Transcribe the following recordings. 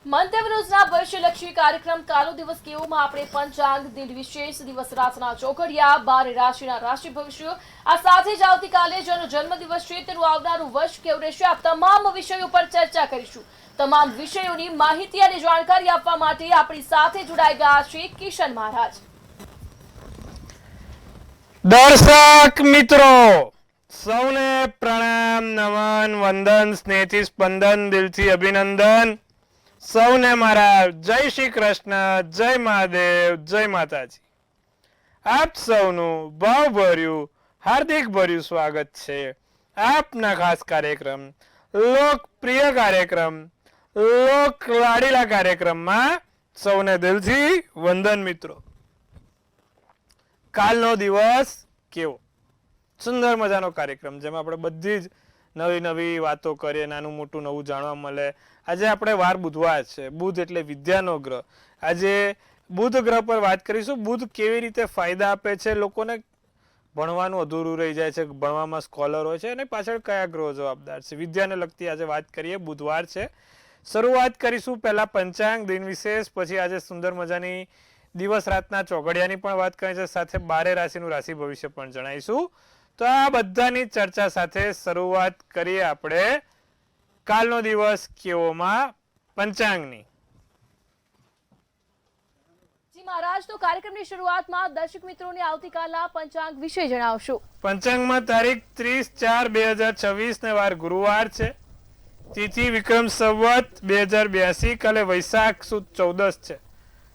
મંતવ્યરોજના વર્ષલક્ષી કાર્યક્રમ કાલો દિવસ કેવોમાં આપણે પંચાંગ દિન વિશેષ દિવસ રાતના ચોઘડિયા 12 રાશિના રાશિ ભવિષ્યો આ સાથે જ આવતીકાલે જેનો જન્મદિવસ છે તેનું આવનારું વર્ષ કેવું રહેશે આ તમામ વિષયો પર ચર્ચા કરીશું। તમામ વિષયોની માહિતી અને જાણકારી આપવા માટે આપણી સાથે જોડાઈ ગયા છે કિશન મહારાજ। દર્શક મિત્રો સૌને પ્રણામ, નમન, વંદન, સ્નેહથી સ્પંદન, દિલથી અભિનંદન। સૌને મારા જય શ્રી કૃષ્ણ, જય મહાદેવ, જય માતાજી। આપ સૌનું ભાવભર્યું હાર્દિક ભર્યું સ્વાગત છે આપના ખાસ કાર્યક્રમ, લોકપ્રિય કાર્યક્રમ, લોક લાડીલા કાર્યક્રમમાં સૌને દિલથી વંદન। મિત્રો, કાલનો દિવસ કેવો સુંદર મજાનો કાર્યક્રમ જેમાં આપણે બધી જ નવી નવી વાતો કરીએ, નાનું મોટું નવું જાણવા મળે। આજે આપણે વાર બુધવાર છે, બુધ એટલે વિદ્યાનો ગ્રહ। આજે બુધ ગ્રહ પર વાત કરીશું। બુધ કેવી રીતે ફાયદા આપે છે, લોકોને ભણવાનું અધૂરું રહી જાય છે, ભણવામાં સ્કોલર હોય છે, અને પાછળ કયા ગ્રહો જવાબદાર છે, વિદ્યાને લગતી આજે વાત કરીએ। બુધવાર છે, શરૂઆત કરીશું પહેલા પંચાંગ દિન વિશેષ, પછી આજે સુંદર મજાની દિવસ રાતના ચોઘડિયાની પણ વાત કરી છે, સાથે 12 રાશિનું રાશિ ભવિષ્ય પણ જણાવીશું। તો આ બધાની ચર્ચા સાથે શરૂઆત કરીએ આપણે કાલનો દિવસ કેવોમાં પંચાંગની। જી મહારાજ, તો કાર્યક્રમની શરૂઆતમાં દર્શક મિત્રોને આવતીકાલના પંચાંગ વિશે જણાવશો। પંચાંગમાં તારીખ 30/4/2026 ને વાર ગુરુવાર છે, તિથિ વિક્રમ સંવત 2082, કાલે વૈશાખ સુદ 14 છે,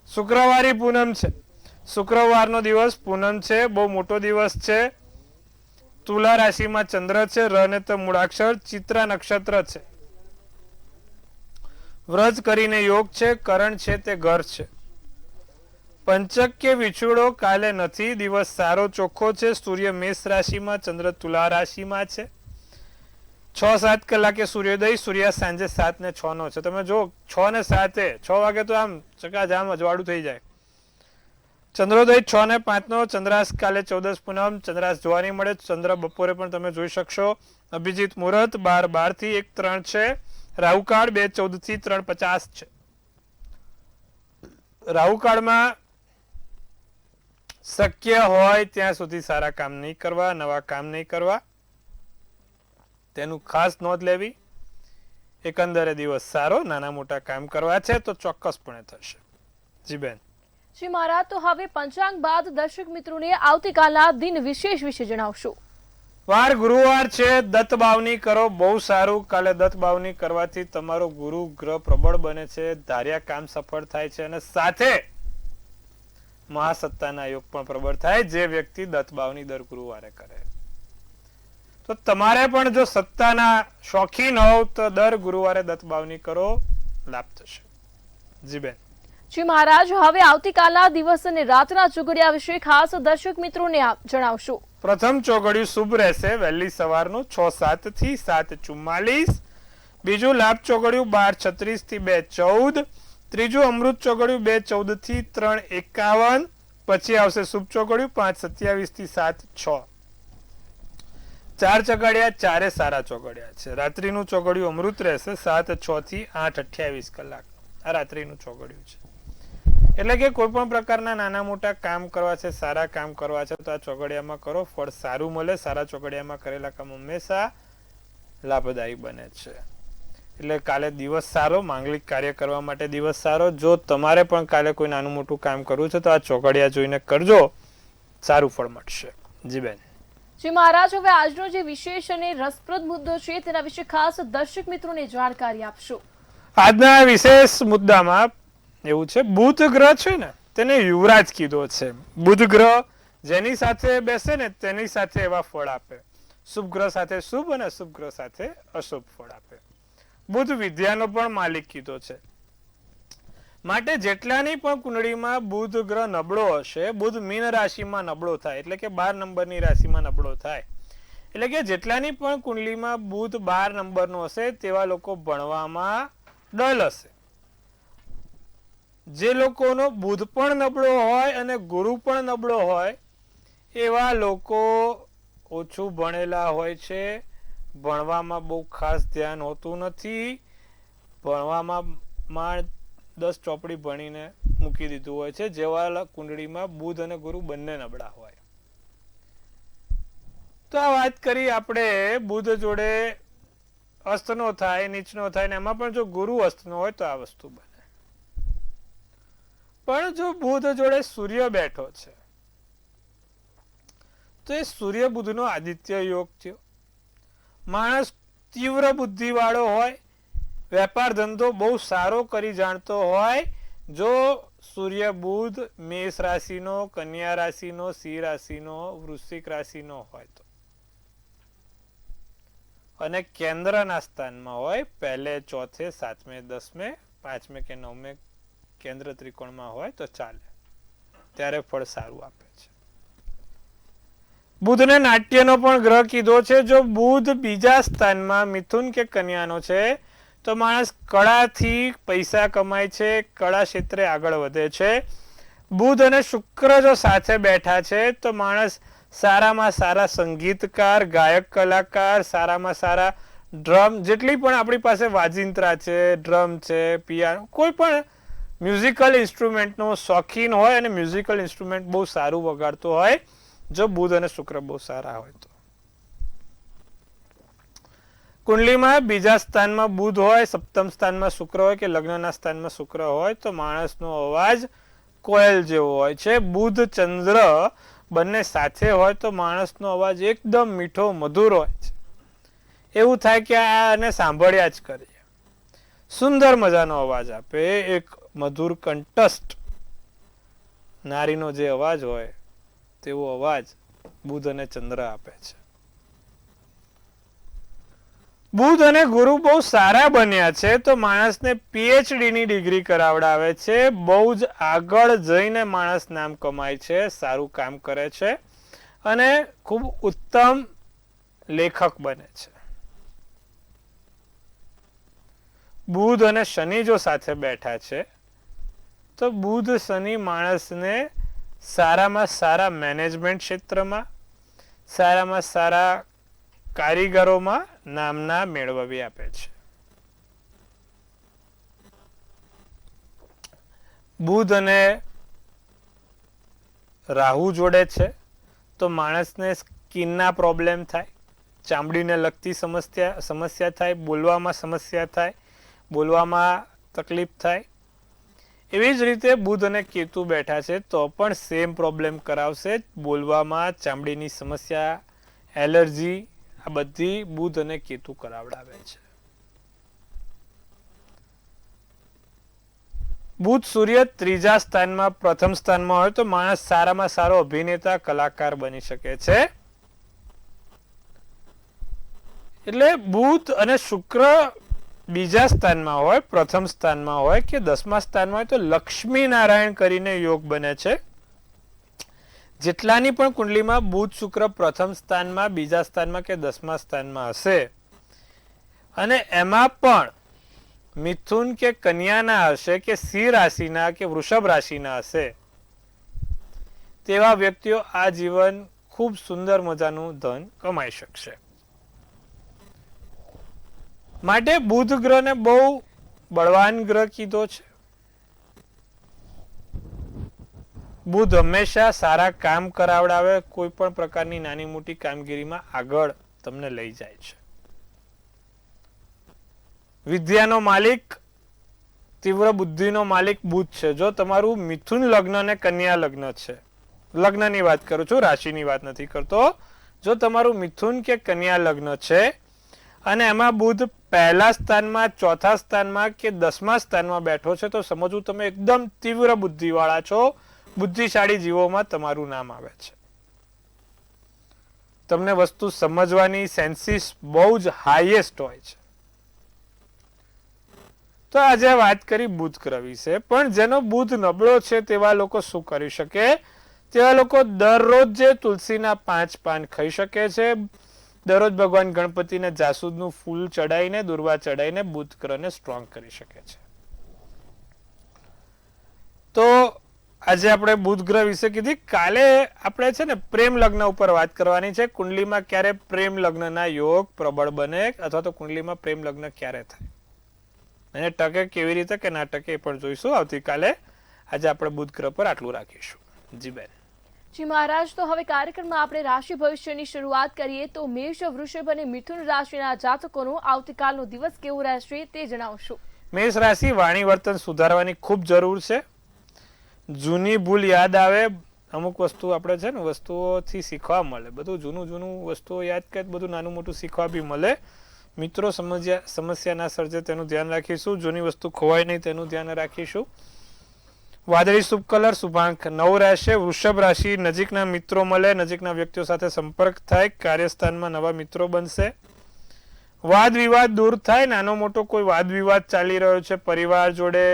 શુક્રવારી પૂનમ છે। શુક્રવારનો દિવસ પૂનમ છે, બહુ મોટો દિવસ છે। તુલા રાશિમાં ચંદ્ર છે, ર ને તો મૂળાક્ષર, ચિત્રા નક્ષત્ર છે, વ્રજ કરીને યોગ છે, કરણ છે તે ઘર છે। પંચક કે વિછુડો કાલે નથી, દિવસ સારો ચોખ્ખો છે। સૂર્ય મેષ રાશિમાં, ચંદ્ર તુલા રાશિમાં છે। 6-7 કલાકે સૂર્યોદય, સૂર્યાસ્ત સાંજે 7:06 નો છે। તમે જો 6 ને 7, 6 વાગે તો આમ ચકાજામ અજવાળું થઈ જાય। ચંદ્રોદય 6:05 નો, ચંદ્રાસ્ત કાલે 14 પૂનમ, ચંદ્રાસ્ત જોવા નહીં મળે। ચંદ્ર બપોરે પણ તમે જોઈ શકશો। અભિજીત મુહૂર્ત 12:12 થી 1:03 છે। રાહુકાળ 2:14 થી 3:50 છે। રાહુકાળમાં શક્ય હોય ત્યાં સુધી સારા કામ નહીં કરવા, નવા કામ નહીં કરવા, તેનું ખાસ નોંધ લેવી। એકંદરે દિવસ સારો, નાના મોટા કામ કરવા છે તો ચોક્કસપણે થશે। જી બેન। જી મહારાજ, તો હવે પંચાંગ બાદ દર્શક મિત્રોને આવતીકાલના દિન વિશેષ વિશે જણાવશો। વાર ગુરુવાર છે, દત્ત બાવની કરો, બહુ સારું। કાલે દત્ત બાવની કરવાથી તમારો ગુરુ ગ્રહ પ્રબળ બને છે, ધાર્યા કામ સફળ થાય છે, અને સાથે મહાસત્તાના યોગ પણ પ્રબળ થાય જે વ્યક્તિ દત્ત બાવની દર ગુરુવારે કરે। તો તમારે પણ જો સત્તાના શોખીન હોવ તો દર ગુરુવારે દત્ત બાવની કરો, લાભ થશે। જી બેન। જી મહારાજ, હવે આવતીકાલના દિવસ અને રાતના ચોઘડિયા વિશે ખાસ દર્શક મિત્રોને આપ જણાવશો। પ્રથમ ચોઘડિયું શુભ રહેશે, વહેલી સવારનું 6:07 થી 7:44। બીજું લાભ ચોઘડિયું 12:36 થી 2:14। ત્રીજું અમૃત ચોઘડિયું 2:14 થી 3:51। પછી આવશે શુભ ચોઘડિયું 5:27 થી 7:06। 4 ચોઘડિયા, ચારે સારા ચોઘડિયા છે। રાત્રિનું ચોઘડિયું અમૃત રહેશે, 7:06 થી 8:28 કલાક આ રાત્રિનું ચોઘડિયું છે। એટલે કે કોઈ પણ પ્રકારના નાના મોટા કામ કરવા છે, સારા કામ કરવા છે તો આ ચોઘડિયામાં કરો, ફળ સારું મળે। સારા ચોઘડિયામાં કરેલા કામ હંમેશા લાભદાયી બને છે। એટલે કાલે દિવસ સારો, માંગલિક કાર્ય કરવા માટે દિવસ સારો। જો તમારે પણ કાલે કોઈ નાનું મોટું કામ કરવું છે તો આ ચોઘડિયા જોઈને કરજો, સારું ફળ મળશે। જી બેન। જી મહારાજ, હવે આજનો જે વિશેષ અને રસપ્રદ મુદ્દો છે તેના વિશે ખાસ દર્શક મિત્રોને જાણકારી આપશો। આજના વિશેષ મુદ્દામાં એવું છે, બુધ ગ્રહ છે ને તેને યુવરાજ કીધો છે। બુધ ગ્રહ જેની સાથે બેસે ને તેની સાથે એવા ફળ આપે। શુભ ગ્રહ સાથે શુભ અને અશુભ ગ્રહ સાથે અશુભ ફળ આપે। બુધ વિદ્યાનો પણ માલિક કીધો છે, માટે જેટલાની પણ કુંડળીમાં બુધ ગ્રહ નબળો હશે, બુધ મીન રાશિમાં નબળો થાય એટલે કે 12 નંબરની રાશિમાં નબળો થાય, એટલે કે જેટલાની પણ કુંડલીમાં બુધ 12 નંબરનો હશે તેવા લોકો ભણવામાં ડલ હશે। જે લોકોનો બુધ પણ નબળો હોય અને ગુરુ પણ નબળો હોય એવા લોકો ઓછું ભણેલા હોય છે, ભણવામાં બહુ ખાસ ધ્યાન હોતું નથી, ભણવામાં 10 ચોપડી ભણીને મૂકી દીધું હોય છે જેવા કુંડળીમાં બુધ અને ગુરુ બંને નબળા હોય. તો આ વાત કરી આપણે બુધ જોડે અસ્તનો થાય, નીચનો થાય, ને એમાં પણ જો ગુરુ અસ્તનો હોય તો આ વસ્તુ બને. પણ જો બુધ જોડે સૂર્ય બેઠો છે તો એ સૂર્ય બુધનો આદિત્ય યોગ થયો. માણસ તીવ્ર બુદ્ધિ વાળો હોય, વેપાર ધંધો બહુ સારો કરી જાણતો હોય, જો સૂર્ય બુધ મેષ રાશિનો, કન્યા રાશિનો, સિંહ રાશિનો, વૃશ્ચિક રાશિનો હોય તો, અને કેન્દ્રના સ્થાનમાં હોય, પહેલે, ચોથે, સાતમે, દસમે, પાંચમે કે નવમે કેન્દ્ર ત્રિકોણમાં હોય તો ચાલે, ત્યારે ફળ સારું આપે છે. બુધને નાટ્યનો પણ ગ્રહ કીધો છે. જો બુધ બીજા સ્થાનમાં મિથુન કે કન્યાનો છે તો માણસ કળાથી પૈસા કમાય છે, કળા ક્ષેત્રે આગળ વધે છે. બુધ અને શુક્ર જો સાથે બેઠા છે તો માણસ સારામાં સારા સંગીતકાર, ગાયક, કલાકાર, સારામાં સારા ડ્રમ, જેટલી પણ આપણી પાસે વાજિંત્રા છે, ડ્રમ છે, પિયાનો, કોઈ પણ મ્યુઝિકલ ઇન્સ્ટ્રુમેન્ટનો શોખીન હોય અને મ્યુઝિકલ ઇન્સ્ટ્રુમેન્ટ બહુ સારું વગાડતો હોય, જો બુધ અને શુક્ર બહુ સારા હોય તો. કુંડલીમાં બીજા સ્થાનમાં બુધ હોય, સપ્તમ સ્થાનમાં શુક્ર હોય કે લગ્નના સ્થાનમાં શુક્ર હોય તો માણસનો અવાજ કોયલ જેવો હોય છે. બુધ ચંદ્ર બંને સાથે હોય તો માણસનો અવાજ એકદમ મીઠો, મધુર હોય છે. એવું થાય કે આને સાંભળ્યા જ કરીએ. સુંદર મજાનો અવાજ આપે, એક મધુર કંઠસ્થ નારીનો જે અવાજ હોય તેવો અવાજ બુધ અને ચંદ્ર આપે છે. બુધ અને ગુરુ બહુ સારા બન્યા છે તો માણસને PhD ની ડિગ્રી કરાવડાવે છે. બહુ જ આગળ જઈને માણસ નામ કમાય છે, સારું કામ કરે છે અને ખૂબ ઉત્તમ લેખક બને છે. બુધ અને શનિ જો સાથે બેઠા છે તો બુધ શનિ માણસને સારામાં સારા મેનેજમેન્ટ ક્ષેત્રમાં, સારામાં સારા કારીગરોમાં નામના મેળવી આપે છે. બુધ અને રાહુ જોડે છે તો માણસને સ્કિનના પ્રોબ્લેમ થાય, ચામડીને લગતી સમસ્યા થાય, બોલવામાં સમસ્યા થાય, બોલવામાં તકલીફ થાય. એવી જ રીતે બુધ અને કેતુ બેઠા છે તો પણ સેમ પ્રોબ્લેમ કરાવશે, બોલવામાં, ચામડીની સમસ્યા, એલર્જી, આ બધી બુધ અને કેતુ કરાવડાવે છે. બુધ સૂર્ય ત્રીજા સ્થાનમાં, પ્રથમ સ્થાનમાં હોય તો માણસ સારામાં સારો અભિનેતા, કલાકાર બની શકે છે. એટલે બુધ અને શુક્ર બીજા સ્થાનમાં હોય, પ્રથમ સ્થાનમાં હોય કે 10મા સ્થાનમાં હોય તો લક્ષ્મી નારાયણ કરીને યોગ બને છે. જેટલાની પણ કુંડલીમાં બુધ શુક્ર પ્રથમ સ્થાનમાં, બીજા સ્થાનમાં કે 10મા સ્થાનમાં હશે અને એમાં પણ મિથુન કે કન્યાના હશે કે સિંહ રાશિના કે વૃષભ રાશિના હશે, તેવા વ્યક્તિઓ આ જીવન ખૂબ સુંદર મજાનું ધન કમાઈ શકશે. માટે બુધ ગ્રહને બહુ બળવાન ગ્રહ કીધો છે. બુધ હંમેશા સારા કામ કરાવડાવે, કોઈ પણ પ્રકારની નાની મોટી કામગીરીમાં આગળ તમને લઈ જાય છે. વિદ્યાનો માલિક, તીવ્ર બુદ્ધિનો માલિક બુધ છે. જો તમારું મિથુન લગ્ન અને કન્યા લગ્ન છે, લગ્નની વાત કરું છું, રાશિની વાત નથી કરતો, જો તમારું મિથુન કે કન્યા લગ્ન છે અને એમાં બુધ પહેલા સ્થાનમાં, ચોથા સ્થાનમાં કે 10મા સ્થાનમાં બેઠો છે તો સમજવું તમે એકદમ તીવ્ર બુદ્ધિવાળા છો, બુદ્ધિશાળી જીવોમાં તમારું નામ આવે છે. તમને વસ્તુ સમજવાની સેન્સીસ બહુ જ હાઈએસ્ટ હોય છે. તો આજે વાત કરી બુધ ગ્રહ વિશે, પણ જેનો બુધ નબળો છે તેવા લોકો શું કરી શકે? તેવા લોકો દરરોજ જે તુલસીના 5 પાન ખાઈ શકે છે, દરરોજ ભગવાન ગણપતિને જાસૂદનું ફૂલ ચડાવીને, દુર્વા ચડાવીને બુધ ગ્રહને સ્ટ્રોંગ કરી શકે છે. તો આજે આપણે બુધ ગ્રહ વિશે કીધી. કાલે આપણે છે ને પ્રેમ લગ્ન ઉપર વાત કરવાની છે. કુંડલીમાં ક્યારે પ્રેમ લગ્નના યોગ પ્રબળ બને અથવા તો કુંડલીમાં પ્રેમ લગ્ન ક્યારે થાય. એને ટકે કેવી રીતે કે ના ટકે એ પણ જોઈશું આવતીકાલે. આજે આપણે બુધ ગ્રહ પર આટલું રાખીશું. જી બેન. જી મહારાજ, તો હવે કાર્યક્રમમાં આપણે રાશિ ભવિષ્યની શરૂઆત કરીએ તો મેષ, વૃષભ અને મિથુન રાશિના જાતકોનો આવતીકાલનો દિવસ કેવો રહેશે તે જણાવશો. મેષ રાશિ, વાણી વર્તન સુધારવાની ખૂબ જરૂર છે. જૂની ભૂલ યાદ આવે. અમુક વસ્તુ આપણે છે ને વસ્તુઓથી શીખવા મળે. બધું જૂનું વસ્તુઓ યાદ કરે, બધું નાનું મોટું શીખવા બી મળે. મિત્રો સમસ્યા ના સર્જે તેનું ધ્યાન રાખીશું. જૂની વસ્તુ ખોવાય નહીં તેનું ધ્યાન રાખીશું. વાદળી શુભ કલર, શુભાંક 9 રહેશે. વૃષભ રાશિ, નજીકના મિત્રો મળે, નજીકના વ્યક્તિઓ સાથે સંપર્ક થાય, કાર્યસ્થાનમાં નવા મિત્રો બનશે. વાદ વિવાદ દૂર થાય. નાનો મોટો કોઈ વાદ વિવાદ ચાલી રહ્યો છે પરિવાર જોડે,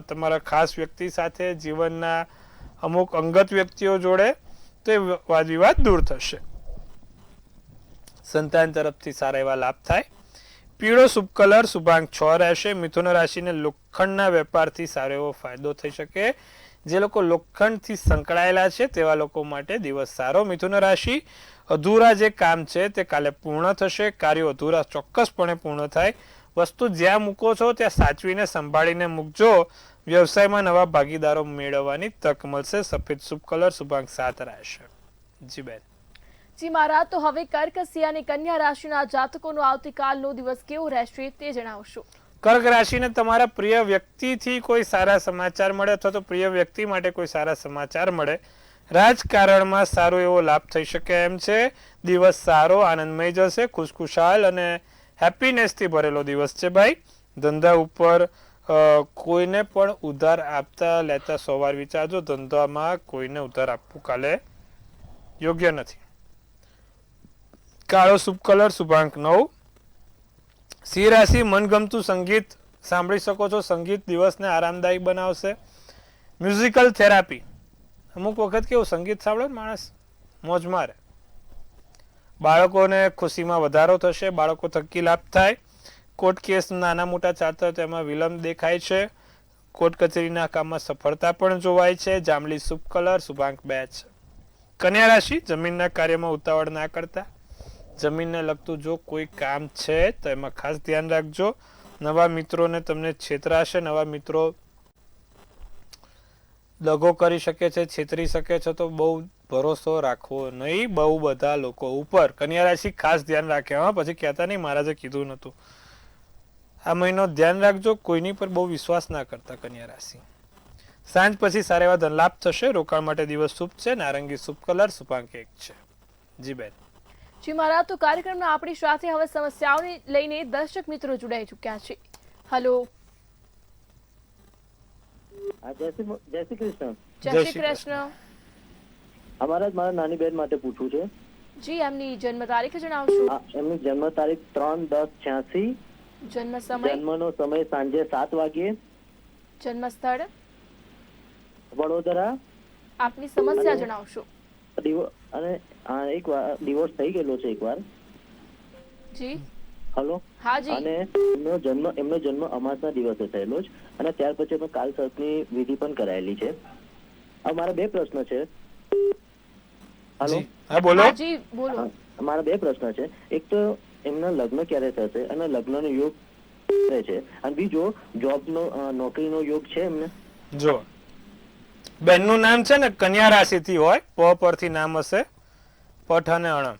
તમારા ખાસ વ્યક્તિ સાથે, જીવનના અમુક અંગત વ્યક્તિઓ જોડે, તો એ વાદ વિવાદ દૂર થશે. સંતાન તરફથી સારા એવા લાભ થાય. પીળો શુભ કલર, શુભાંક 6 રહેશે. મિથુન રાશિને લોખંડના વેપારથી સારો એવો ફાયદો થઈ શકે. જે લોકો લોખંડથી સંકળાયેલા છે તેવા લોકો માટે દિવસ સારો. મિથુન રાશિ, અધૂરા જે કામ છે તે કાલે પૂર્ણ થશે. કાર્યો અધૂરા ચોક્કસપણે પૂર્ણ થાય. વસ્તુ જ્યાં મૂકો છો ત્યાં સાચવીને સંભાળીને મૂકજો. વ્યવસાયમાં નવા ભાગીદારો મેળવવાની તક મળશે. સફેદ શુભ કલર, શુભાંક 7 રહેશે. જી બેન. જી મહારાજ, તો હવે કર્ક, સિંહ અને કન્યા રાશિના જાતકોનો આવતીકાલનો દિવસ કેવો રહેશે તે જણાવશો. કર્ક રાશિને તમારા પ્રિય વ્યક્તિથી કોઈ સારા સમાચાર મળે અથવા તો પ્રિય વ્યક્તિ માટે કોઈ સારા સમાચાર મળે. રાજકારણમાં સારો એવો લાભ થઈ શકે એમ છે. દિવસ સારો, આનંદમય જશે. ખુશખુશાલ અને હેપીનેસથી ભરેલો દિવસ છે ભાઈ. ધંધા ઉપર કોઈને પણ ઉધાર આપતા લેતા 100 વાર વિચારજો. ધંધામાં કોઈને ઉધાર આપવું કાલે યોગ્ય નથી. કાળો શુભ કલર, શુભાંક 9. સિંહ રાશિ, મનગમતું સંગીત સાંભળી શકો છો. સંગીત દિવસને આરામદાયી બનાવશે. મ્યુઝિકલ થેરાપી, અમુક વખત કેવું સંગીત સાંભળે માણસ મોજ મારે. બાળકોને ખુશીમાં વધારો થશે. બાળકો થકી લાભ થાય. કોર્ટ કેસ નાના મોટા ચાલતા તેમાં વિલંબ દેખાય છે. કોર્ટ કચેરીના કામમાં સફળતા પણ જોવાય છે. જાંબલી શુભ કલર, શુભાંક 2 છે. કન્યા રાશિ, જમીનના કાર્યમાં ઉતાવળ ના કરતા. જમીનને લગતું જો કોઈ કામ છે તો એમાં ખાસ ધ્યાન રાખજો. નવા મિત્રોને તમને છેતરાશે. નવા મિત્રો દગો કરી શકે છે, છેતરી શકે છે, તો બહુ ભરોસો રાખવો નહીં બહુ બધા લોકો ઉપર. કન્યા રાશિ ખાસ ધ્યાન રાખે. હા, પછી કહેતા નહીં મહારાજે કીધું નતું. આ મહિનો ધ્યાન રાખજો. કોઈની પર બહુ વિશ્વાસ ના કરતા કન્યા રાશિ. સાંજ પછી સારા એવા ધન લાભ થશે. રોકાણ માટે દિવસ શુભ છે. નારંગી શુભ કલર, શુભાંક 1 છે. જી બેન. જી મહારાજ, તો કાર્યક્રમના આપણી સાથે હવે સમસ્યાઓને લઈને દર્શક મિત્રો જોડાઈ ચૂક્યા છે. હલો. જય શ્રી કૃષ્ણ. જય શ્રી કૃષ્ણ. મારા નાની બેન માટે પૂછવું છે. જી, એમની જન્મ તારીખ જણાવશો. એમની જન્મ તારીખ 3/10/86. જન્મ સમય? જન્મનો સમય સાંજે 7 વાગ્યે. જન્મ સ્થળ? વડોદરા. આપની સમસ્યા જણાવશો. અને એક વાર ડિવોર્સ થઈ ગયેલો છે એકવાર. જી. હલો. હા જી. અને એમનો જન્મ અમાસના દિવસે થયેલો છે અને ત્યાર પછી અમે કાલ સર્પની વિધિ પણ કરાયેલી છે. હવે મારા 2 પ્રશ્ન છે. હલો. હા બોલો. હા જી બોલો. મારા 2 પ્રશ્ન છે. એક તો એમના લગ્ન ક્યારે થશે અને લગ્નનો યોગ છે, અને બીજો જોબનો નોકરીનો યોગ છે એમને. જો બેનનું નામ છે ને કન્યા રાશિથી હોય. પ પરથી નામ હશે. પઠ અને અણમ.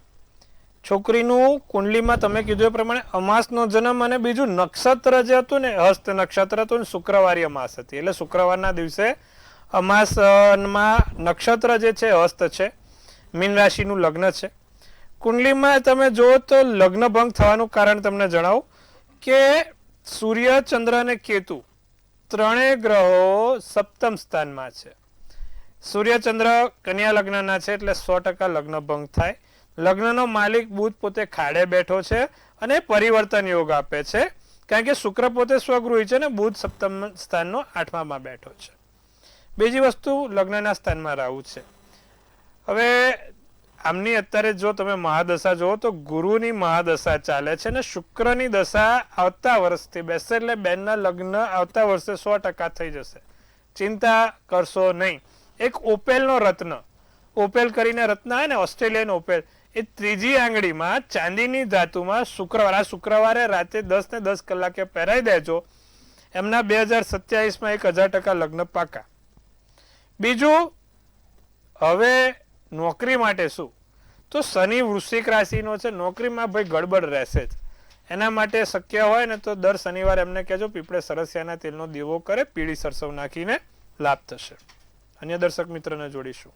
છોકરીનું કુંડલીમાં તમે કીધું એ પ્રમાણે અમાસનો જન્મ અને બીજું નક્ષત્ર જે હતું ને હસ્ત નક્ષત્ર હતું ને શુક્રવારી અમાસ હતી. એટલે શુક્રવારના દિવસે અમાસમાં નક્ષત્ર જે છે હસ્ત છે. મીન રાશિનું લગ્ન છે. કુંડલીમાં તમે જુઓ તો લગ્ન ભંગ થવાનું કારણ તમને જણાવું કે સૂર્ય, ચંદ્ર અને કેતુ ત્રણેય ગ્રહો સપ્તમ સ્થાનમાં છે. સૂર્ય ચંદ્ર કન્યા લગ્નના છે એટલે 100% લગ્ન ભંગ થાય. લગ્નનો માલિક બુધ પોતે ખાડે બેઠો છે અને પરિવર્તન યોગ આપે છે. કારણ કે શુક્ર પોતે સ્વગૃહી છે ને બુધ સપ્તમ સ્થાનનો 8મામાં બેઠો છે. બીજી વસ્તુ લગ્નના સ્થાનમાં રાહુ છે. હવે આમની અત્યારે જો તમે મહાદશા જુઓ તો ગુરુની મહાદશા ચાલે છે ને શુક્રની દશા આવતા વર્ષથી બેસશે. એટલે બેનના લગ્ન આવતા વર્ષે 100% થઈ જશે. ચિંતા કરશો નહીં. એક ઓપેલનો રત્ન, ઓપેલ કરીને રત્ન આવે ને ઓસ્ટ્રેલિયન ઓપેલ, એ 3જી આંગળીમાં ચાંદીની ધાતુમાં શુક્રવારે રાતે 10 ને 10 કલાકે પહેરાઈ દેજો. એમના 2027માં 1000% લગ્ન પાકા. બીજું, હવે નોકરી માટે શું? તો શનિ વૃશ્ચિક રાશિનો છે, નોકરીમાં ભાઈ ગડબડ રહેશે જ. એના માટે શક્ય હોય ને તો દર શનિવારે એમને કહેજો પીપળે સરસિયાના તેલનો દીવો કરે, પીળી સરસવ નાખીને લાભ થશે. અન્ય દર્શક મિત્રને જોડીશું.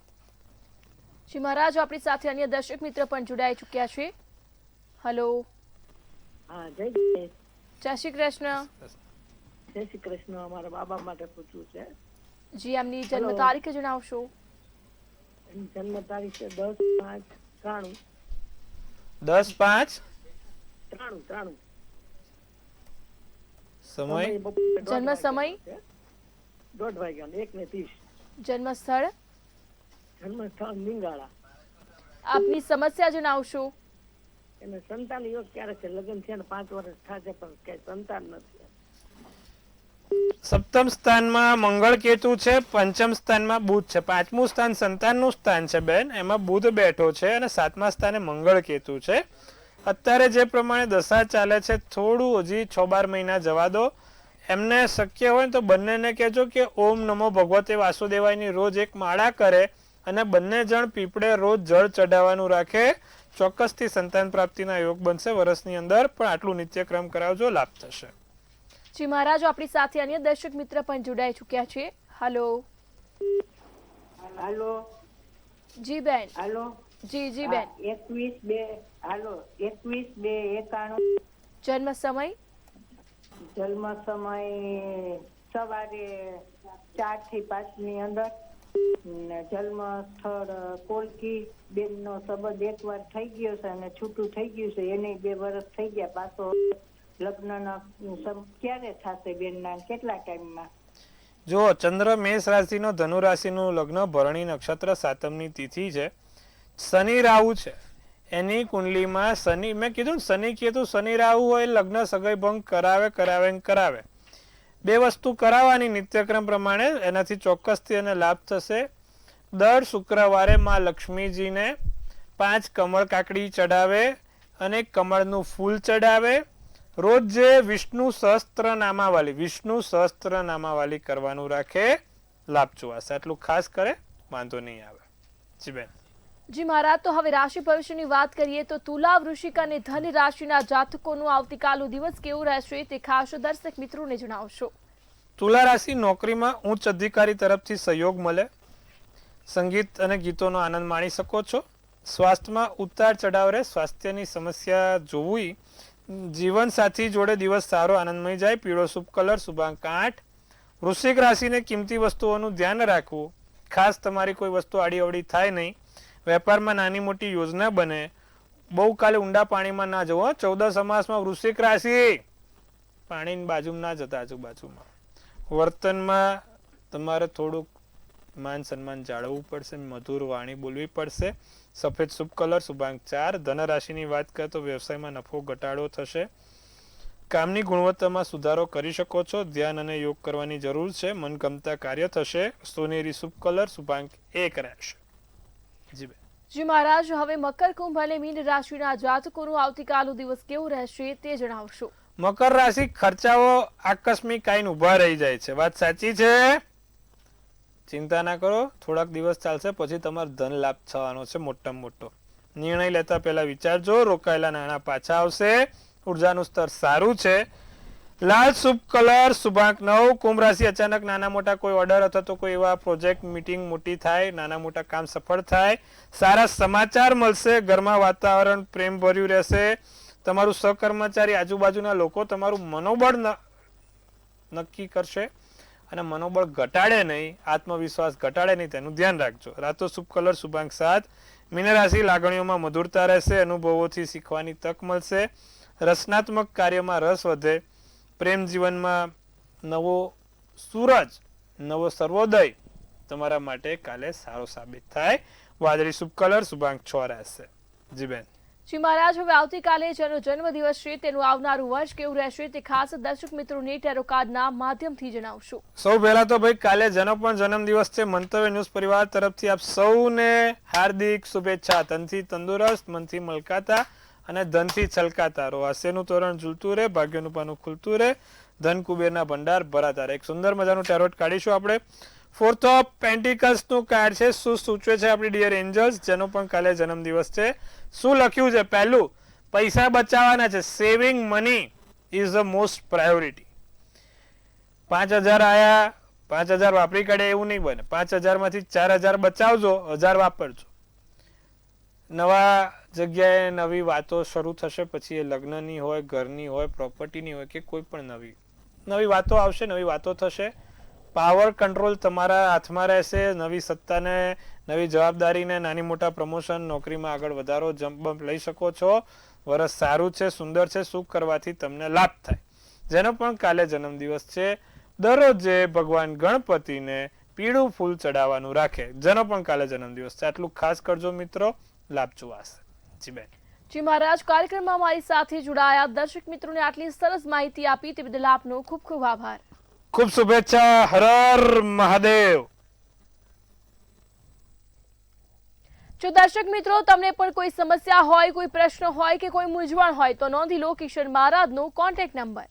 જી મહારાજ, આપણી સાથે અન્ય દર્શક મિત્ર પણ જોડાઈ ચૂક્યા છે. હેલો. હા, જય શ્રી કૃષ્ણ. જય શ્રી કૃષ્ણ. અમારા બાબા માટે પૂછવું છે. જી, એમની જન્મ તારીખ જણાવશો? એની જન્મ તારીખ છે 10/5/93. 10/5/93. સમય? જન્મ સમય? 1:30 વાગ્યા. જન્મ સ્થળ? જન્મ સ્થળ નિંગાળા. આપની સમસ્યા જણાવશો? એને સંતાન યોગ ક્યારે છે? લગ્ન છે ને 5 વર્ષ થશે પણ કઈ સંતાન નથી. સપ્તમ સ્થાનમાં મંગળ કેતુ છે, પંચમ સ્થાનમાં બુધ છે. પાંચમું સ્થાન સંતાનનું સ્થાન છે બેન, એમાં બુધ બેઠો છે અને 7મા સ્થાને મંગળ કેતુ છે. અત્યારે જે પ્રમાણે દશા ચાલે છે થોડું હજી 6-12 મહિના જવા દો. એમને શક્ય હોય તો બંનેને કહેજો કે ઓમ નમો ભગવતે વાસુદેવાયની રોજ એક માળા કરે અને બંને જણ પીપળે રોજ જળ ચડાવવાનું રાખે. ચોક્કસથી સંતાન પ્રાપ્તિના યોગ બનશે વર્ષની અંદર, પણ આટલું નિત્યક્રમ કરાવજો, લાભ થશે. જી મહારાજ, આપણી સાથે અન્ય દર્શક મિત્ર પણ જોડાઈ ચૂક્યા છે. હેલો. હાલો. જી બેન. હાલો. જી બેન. 21/2/91. જન્મ સમય? જન્મ સમય સવારે 4 થી 5 ની અંદર. જન્મ સ્થળ કોલકી. બેનનો સંબંધ એકવાર થઈ ગયો છે અને છૂટું થઈ ગયું છે, એને 2 વર્ષ થઈ ગયા. પાછો લગ્નના ક્યારે થશે બેનના, કેટલા ટાઈમમાં? જો ચંદ્ર મેષ રાશિનો, ધનુ રાશિનું લગ્ન, ભરણી નક્ષત્ર, 7મની તિથિ છે. શનિ રાહુ છે, એની કુંડલીમાં શનિ, મેં કીધું ને શનિ કેતુ શનિ રાહુ હોય લગ્ન સગાઈ ભંગ કરાવે. 2 વસ્તુ કરાવવાની નિત્યક્રમ પ્રમાણે, એનાથી ચોક્કસથી એને લાભ થશે. દર શુક્રવારે માં લક્ષ્મીજીને 5 કમળ કાકડી ચડાવે અને કમળનું ફૂલ ચડાવે. રોજ જે વિષ્ણુ સહસ્ત્રનામાવાલી કરવાનું રાખે, લાભ જોવાશે. આટલું ખાસ કરે, વાંધો નહીં આવે. જી બેન. જી મહારાજ, તો હવે રાશિ ભવિષ્યની વાત કરીએ તો તુલા, વૃશ્ચિક અને ધન રાશિના જાતકોનું આવતીકાલનો દિવસ કેવું રહેશે તે ખાસ દર્શક મિત્રોને જણાવશો. તુલા રાશિ, નોકરીમાં ઉચ્ચ અધિકારી તરફથી સહયોગ મળે. સંગીત અને ગીતોનો આનંદ માણી શકો છો. સ્વાસ્થ્યમાં ઉતાર ચઢાવ રહે, સ્વાસ્થ્યની સમસ્યા જોવી. જીવન સાથી જોડે દિવસ સારો આનંદમય જાય. પીળો શુભ કલર, શુભાંક 8. વૃશ્ચિક રાશિને કિંમતી વસ્તુઓનું ધ્યાન રાખવું, ખાસ તમારી કોઈ વસ્તુ આડી અવડી થાય નહીં. વેપારમાં નાની મોટી યોજના બને. બહુ કાલે ઊંડા પાણીમાં ના જવું. 14 સમાસમાં વૃશ્ચિક રાશિ પાણીની બાજુમાં ના જતા, આજુબાજુમાં. વર્તનમાં તમારે થોડુંક માન સન્માન જાળવવું પડશે, મધુર વાણી બોલવી પડશે. સફેદ શુભ કલર, શુભાંક 4. ધન રાશિની વાત કરીએ તો વ્યવસાયમાં નફો ઘટાડો થશે. કામની ગુણવત્તામાં સુધારો કરી શકો છો. ધ્યાન અને યોગ કરવાની જરૂર છે. મનગમતા કાર્ય થશે. સોનેરી શુભ કલર, શુભાંક 1 રહેશે. જી બેન. જી મહારાજ, હવે મકર, કુંભ અને મીન રાશિના જાતકોનું આવતીકાલનો દિવસ કેવું રહેશે તે જણાવશો. મકર રાશિ, ખર્ચાઓ આકસ્મિક આઈને ઉભા રહી જાય છે. વાત સાચી છે, ચિંતા ના કરો. થોડાક દિવસ ચાલશે, પછી તમારો ધન લાભ થવાનો છે મોટામાં મોટો. નિર્ણય લેતા પહેલા વિચારજો. રોકાયેલા નાણાં પાછા આવશે. ઉર્જાનું સ્તર સારું છે. લાલ શુભ કલર, શુભાંક 9. કુંભ રાશિ, અચાનક નાના મોટા કોઈ ઓર્ડર અથવા તો કોઈ એવા પ્રોજેક્ટ મીટિંગ મોટી થાય, નાના મોટા કામ સફળ થાય. સારા સમાચાર મળશે. ઘરમાં વાતાવરણ પ્રેમ ભર્યું રહેશે. તમારું સહકર્મચારી, આજુબાજુના લોકો તમારું મનોબળ નક્કી કરશે અને મનોબળ ઘટાડે નહીં, આત્મવિશ્વાસ ઘટાડે નહીં, તેનું ધ્યાન રાખજો. રાતો શુભ કલર, શુભાંક 7. મીન રાશિ, લાગણીઓમાં મધુરતા રહેશે. અનુભવોથી શીખવાની તક મળશે. રચનાત્મક કાર્યમાં રસ વધે. પ્રેમ જીવનમાં નવો સૂરજ, નવો સર્વોદય તમારા માટે કાલે સારો સાબિત થાય. વાદળી શુભ કલર, શુભાંક 6 રહેશે. જી બેન. જી મહારાજ, હવે આવતીકાલે જેનો જન્મદિવસ છે તેનું આવનારું વર્ષ કેવું રહેશે તે ખાસ દર્શક મિત્રોને ટેરો કાર્ડના માધ્યમથી જણાવશો. સૌ પહેલા તો ભાઈ કાલે જેનો પણ જન્મદિવસ છે, મંતવ્ય ન્યૂઝ પરિવાર તરફથી આપ સૌને હાર્દિક શુભેચ્છા. તનથી તંદુરસ્ત, મનથી મલકાતા અને ધનથી છલકાતા રહો. હાસ્યનું તોરણ ઝૂલતું રહે, ભાગ્યનું પાનું ખુલતું રહે. ધન કુબેરના ભંડાર ભરાતા રહે. એક સુંદર મજાનું ટેરોટ કાઢીશું આપણે. ફોર્થ ઓફ પેન્ટિકલ્સ નું કાર્ડ છે. શું સૂચવે છે આપણી ડિયર એન્જલ્સ, જેનો પણ કાલે જન્મદિવસ છે? શું લખ્યું છે? પહેલું, પૈસા બચાવવાના છે. Saving money is the most priority. 5000 આયા, 5000 વાપરી કાઢે એવું નહીં બને. 5000 માંથી 4000 બચાવજો, 1000 વાપરજો. નવા જગ્યાએ નવી વાતો શરૂ થશે, પછી એ લગ્નની હોય, ઘરની હોય, પ્રોપર્ટીની હોય કે કોઈ પણ નવી વાતો આવશે, નવી વાતો થશે. પાવર કંટ્રોલ તમારા હાથમાં રહેશે. નવી સત્તાને, નવી જવાબદારીને, નાની મોટા પ્રમોશન, નોકરીમાં આગળ વધારો, જમ્પ બમ્પ લઈ શકો છો. વરસ સારું છે, સુંદર છે. શું કરવાથી તમને લાભ થાય? જેનો પણ કાલે જન્મદિવસ છે, દરરોજે ભગવાન ગણપતિને પીળું ફૂલ ચડાવવાનું રાખે. જેનો પણ કાલે જન્મદિવસ છે, આટલું ખાસ કરજો મિત્રો, લાભ જોવાશે. જી બેન. જી મહારાજ, કાર્યક્રમમાં અમારી સાથે જોડાયા દર્શક મિત્રોને આટલી સરસ માહિતી આપી તે બદલ આપનો ખૂબ ખૂબ આભાર. ખૂબ શુભેચ્છા. હર હર મહાદેવ. જો દર્શક મિત્રો તમને પણ કોઈ સમસ્યા હોય, કોઈ પ્રશ્ન હોય કે કોઈ મૂંઝવણ હોય તો નોંધી લો કિશન મહારાજનો કોન્ટેક્ટ નંબર